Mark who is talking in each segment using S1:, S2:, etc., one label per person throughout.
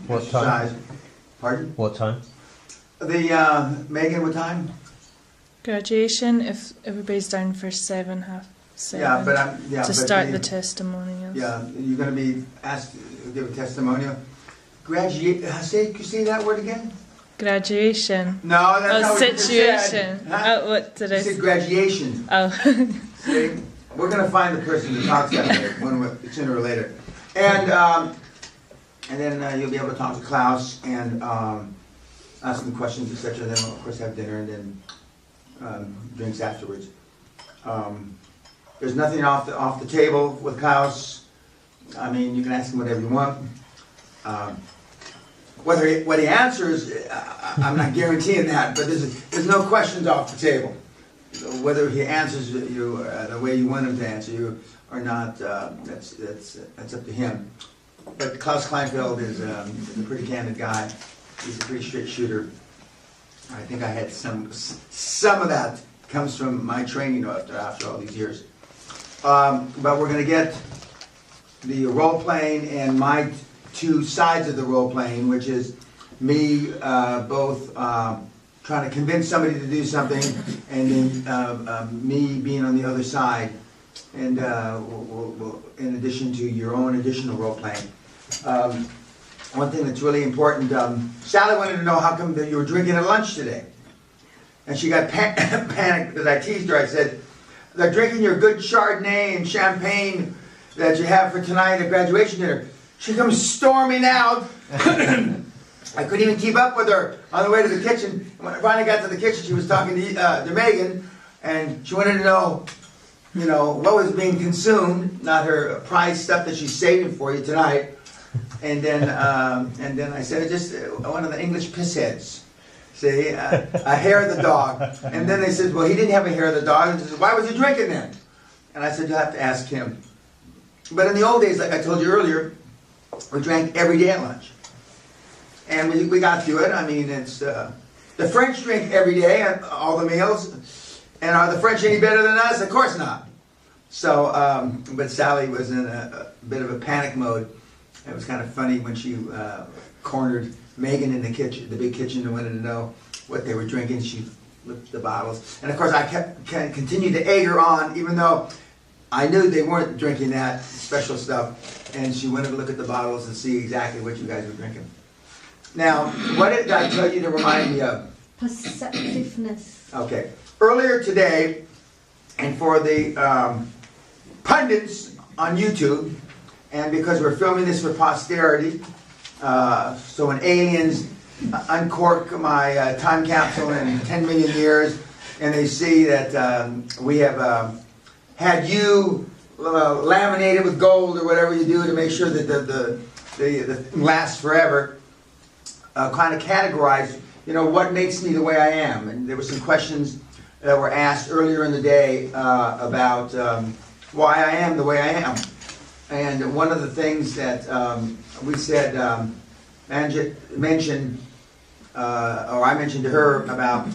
S1: What time?
S2: exercise. Pardon?
S1: What time?
S2: Megan, what time?
S3: Graduation, if everybody's down for 7:30.
S2: Yeah, but
S3: to start the testimonials.
S2: Yeah, you're going to be asked to give a testimonial. Say that word again?
S3: Graduation.
S2: No, that's not what you just
S3: situation.
S2: said. Huh?
S3: What did
S2: You
S3: I
S2: said
S3: say?
S2: graduation.
S3: Oh.
S2: See, we're going to find the person who talks that way, sooner or later. And then you'll be able to talk to Klaus and ask him questions, etc. Then we'll, of course, have dinner and then drinks afterwards. There's nothing off the table with Klaus. I mean, you can ask him whatever you want. What he answers, I'm not guaranteeing that, but there's no questions off the table. Whether he answers you the way you want him to answer you or not, that's up to him. But Klaus Kleinfeld is a pretty candid guy. He's a pretty straight shooter. I think I had some of that comes from my training after all these years. But we're going to get the role playing and my two sides of the role playing, which is me both trying to convince somebody to do something, and then me being on the other side, and we'll, in addition to your own additional role playing. One thing that's really important, Sally wanted to know how come that you were drinking at lunch today, and she got panicked because I teased her. I said, "They're drinking your good Chardonnay and champagne that you have for tonight at graduation dinner." She comes storming out. I couldn't even keep up with her on the way to the kitchen. When I finally got to the kitchen, she was talking to Megan, and she wanted to know, what was being consumed, not her prize stuff that she's saving for you tonight. And then I said, just one of the English piss heads. See, a hair of the dog. And then they said, well, he didn't have a hair of the dog. And they said, why was he drinking then? And I said, you'll have to ask him. But in the old days, like I told you earlier, we drank every day at lunch. And we got through it. I mean, it's the French drink every day at all the meals. And are the French any better than us? Of course not. So, but Sally was in a bit of a panic mode. It was kind of funny when she cornered Megan in the kitchen, the big kitchen, and wanted to know what they were drinking. She looked at the bottles. And of course, I continued to egg her on, even though I knew they weren't drinking that special stuff. And she wanted to look at the bottles and see exactly what you guys were drinking. Now, what did I tell you to remind me of?
S4: Perceptiveness.
S2: Okay. Earlier today, and for the pundits on YouTube, and because we're filming this for posterity, so when aliens uncork my time capsule in 10 million years, and they see that we have had you laminated with gold or whatever you do to make sure that the thing lasts forever, kind of categorize, what makes me the way I am. And there were some questions that were asked earlier in the day about why I am the way I am. And one of the things that we said, mentioned, or I mentioned to her about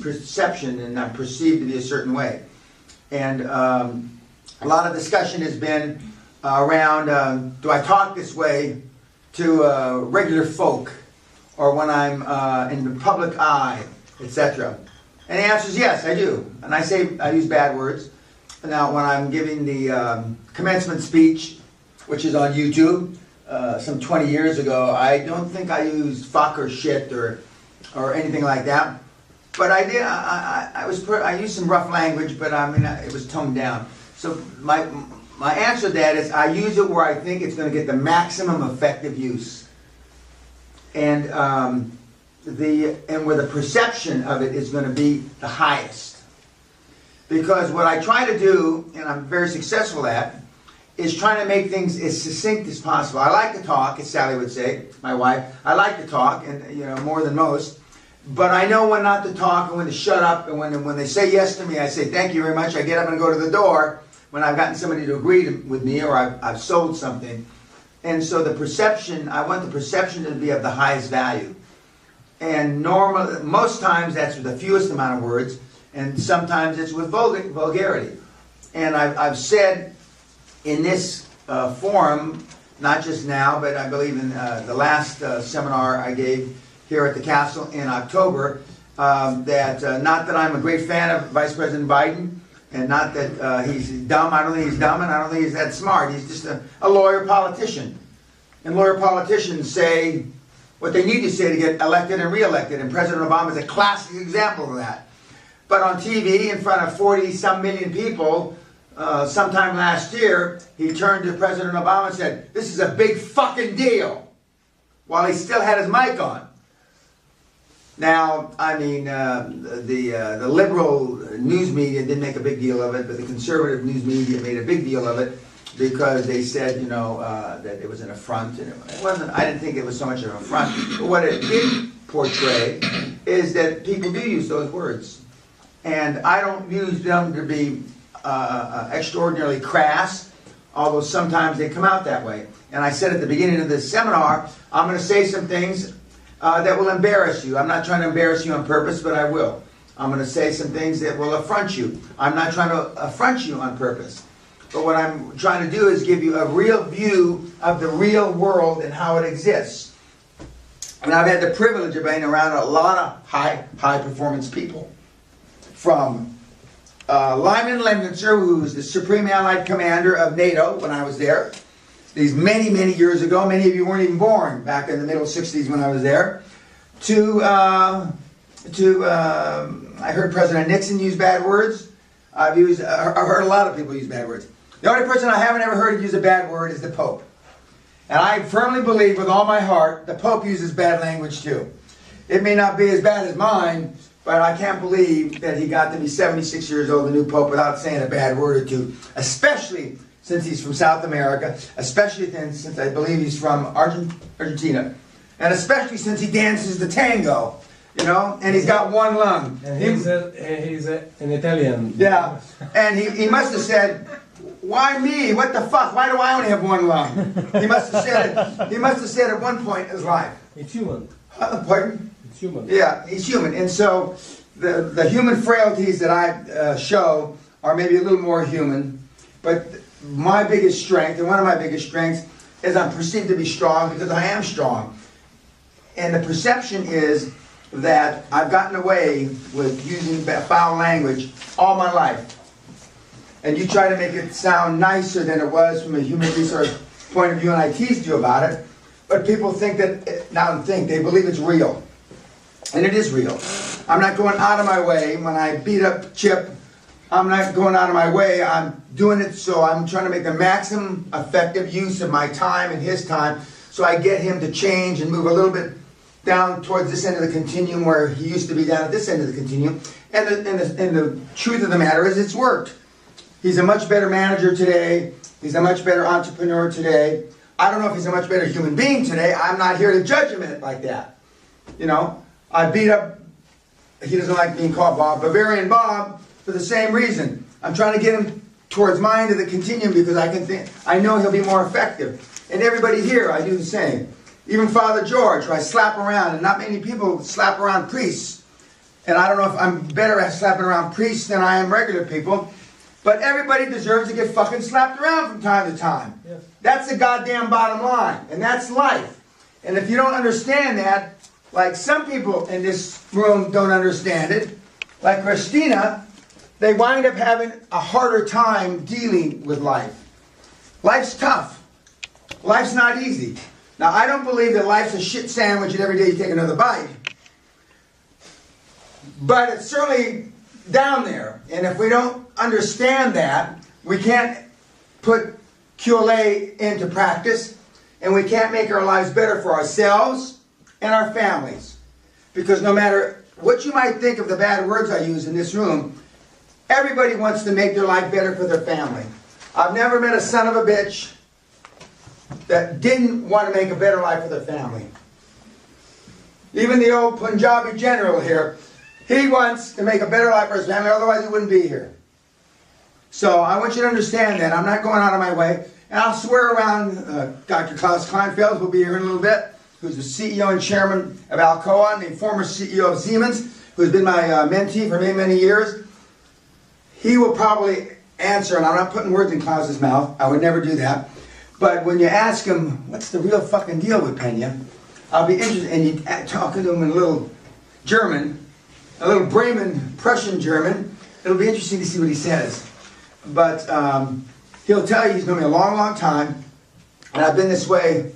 S2: perception, and I'm perceived to be a certain way. And a lot of discussion has been around, do I talk this way to regular folk, or when I'm in the public eye, etc.? And the answer is yes, I do. And I use bad words. Now, when I'm giving the commencement speech, which is on YouTube, some 20 years ago, I don't think I used fuck or shit or anything like that. But I did. I used some rough language, but I mean, it was toned down. So my answer to that is I use it where I think it's going to get the maximum effective use, and where the perception of it is going to be the highest. Because what I try to do, and I'm very successful at, is trying to make things as succinct as possible. I like to talk, as Sally would say, my wife. I like to talk, and more than most. But I know when not to talk and when to shut up. And when they say yes to me, I say thank you very much. I get up and go to the door when I've gotten somebody to agree with me, or I've sold something. And so the perception, I want the perception to be of the highest value. And most times that's with the fewest amount of words, and sometimes it's with vulgarity. And I've said in this forum not just now, but I believe in the last seminar I gave here at the Castle in October, that not that I'm a great fan of Vice President Biden, and not that he's dumb. I don't think he's dumb, and I don't think he's that smart. He's just a lawyer politician. And lawyer politicians say what they need to say to get elected and reelected, and President Obama is a classic example of that. But on TV, in front of 40-some million people, sometime last year, he turned to President Obama and said, "This is a big fucking deal," while he still had his mic on. Now, I mean, the liberal news media didn't make a big deal of it, but the conservative news media made a big deal of it because they said, you know, that it was an affront, and it wasn't. I didn't think it was so much of an affront. But what it did portray is that people do use those words, and I don't use them to be extraordinarily crass, although sometimes they come out that way. And I said at the beginning of this seminar, I'm going to say some things that will embarrass you. I'm not trying to embarrass you on purpose, but I will. I'm going to say some things that will affront you. I'm not trying to affront you on purpose. But what I'm trying to do is give you a real view of the real world and how it exists. And I've had the privilege of being around a lot of high performance people. From Lyman Lemnitzer, who was the Supreme Allied Commander of NATO when I was there, these many, many years ago. Many of you weren't even born back in the middle 60s when I was there. I heard President Nixon use bad words. I've heard a lot of people use bad words. The only person I haven't ever heard use a bad word is the Pope. And I firmly believe with all my heart the Pope uses bad language too. It may not be as bad as mine, but I can't believe that he got to be 76 years old, the new Pope, without saying a bad word or two, especially since he's from South America, especially since I believe he's from Argentina, and especially since he dances the tango, you know, and he's got one lung.
S1: And he's an Italian.
S2: Yeah, and he must have said, "Why me? What the fuck? Why do I only have one lung?" He must have said it. He must have said at one point in his life.
S1: It's human.
S2: Pardon?
S1: It's human.
S2: Yeah, he's human, and so the human frailties that I show are maybe a little more human, but my biggest strength, and one of my biggest strengths, is I'm perceived to be strong because I am strong. And the perception is that I've gotten away with using foul language all my life. And you try to make it sound nicer than it was from a human resource point of view, and I teased you about it. But people think that, they believe it's real. And it is real. I'm not going out of my way when I beat up Chip. I'm not going out of my way. I'm doing it so I'm trying to make the maximum effective use of my time and his time so I get him to change and move a little bit down towards this end of the continuum where he used to be down at this end of the continuum. And the truth of the matter is it's worked. He's a much better manager today. He's a much better entrepreneur today. I don't know if he's a much better human being today. I'm not here to judge him like that. You know, I beat up, he doesn't like being called Bob, Bavarian Bob, for the same reason. I'm trying to get him towards my end of the continuum because I know he'll be more effective. And everybody here, I do the same. Even Father George, who I slap around, and not many people slap around priests. And I don't know if I'm better at slapping around priests than I am regular people. But everybody deserves to get fucking slapped around from time to time. Yes. That's the goddamn bottom line. And that's life. And if you don't understand that, like some people in this room don't understand it, like Christina, they wind up having a harder time dealing with life. Life's tough. Life's not easy. Now, I don't believe that life's a shit sandwich and every day you take another bite. But it's certainly down there. And if we don't understand that, we can't put QLA into practice, and we can't make our lives better for ourselves and our families. Because no matter what you might think of the bad words I use in this room, everybody wants to make their life better for their family. I've never met a son of a bitch that didn't want to make a better life for their family. Even the old Punjabi general here, he wants to make a better life for his family, otherwise he wouldn't be here. So I want you to understand that. I'm not going out of my way. And I'll swear around Dr. Klaus Kleinfeld, who'll be here in a little bit, who's the CEO and chairman of Alcoa, and the former CEO of Siemens, who's been my mentee for many, many years. He will probably answer, and I'm not putting words in Klaus's mouth. I would never do that. But when you ask him, what's the real fucking deal with Peña, I'll be interested, and you talking to him in a little German, a little Bremen, Prussian German, it'll be interesting to see what he says. But he'll tell you he's known me a long, long time, and I've been this way,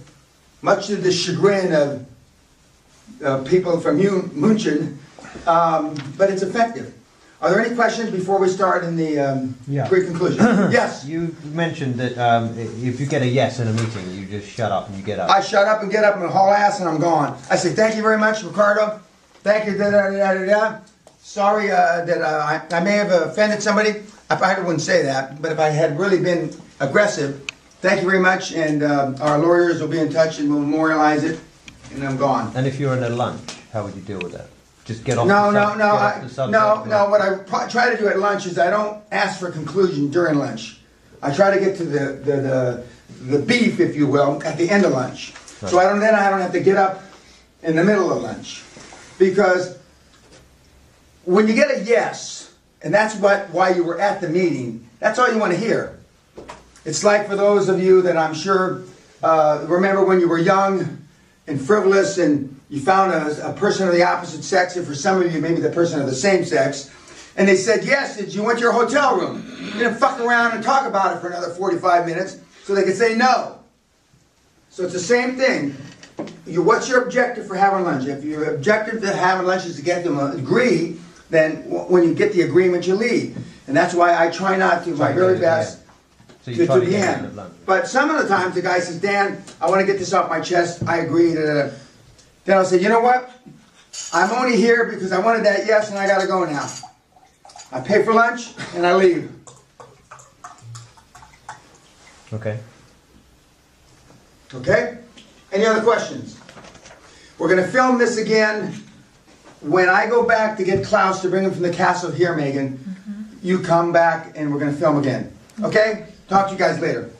S2: much to the chagrin of people from München, but it's effective. Are there any questions before we start in the pre-conclusion? Yes?
S5: You mentioned that if you get a yes in a meeting, you just shut up and you get up.
S2: I shut up and get up and haul ass and I'm gone. I say, thank you very much, Ricardo. Thank you, da-da-da-da-da. Sorry that I may have offended somebody. I probably wouldn't say that, but if I had really been aggressive, thank you very much, and our lawyers will be in touch and we'll memorialize it, and I'm gone.
S5: And if you're in a lunch, how would you deal with that? Just get off
S2: No,
S5: the subject?
S2: no. What I try to do at lunch is I don't ask for conclusion during lunch. I try to get to the beef, if you will, at the end of lunch.
S5: Right.
S2: So I don't have to get up in the middle of lunch, because when you get a yes, and that's why you were at the meeting, that's all you want to hear. It's like for those of you that I'm sure remember when you were young and frivolous and you found a person of the opposite sex, and for some of you maybe the person of the same sex, and they said yes, you went to your hotel room. You didn't fuck around and talk about it for another 45 minutes so they could say no. So it's the same thing. What's your objective for having lunch? If your objective to having lunch is to get them to agree, then when you get the agreement, you leave. And that's why I try not to, my very best,
S5: So you try to
S2: the
S5: get
S2: end.
S5: at lunch.
S2: But some of the times the guy says, Dan, I want to get this off my chest. I agree. Then I'll say, you know what? I'm only here because I wanted that yes and I got to go now. I pay for lunch and I leave.
S5: Okay.
S2: Okay? Any other questions? We're going to film this again. When I go back to get Klaus to bring him from the castle here, Megan, you come back and we're going to film again. Okay? Talk to you guys later.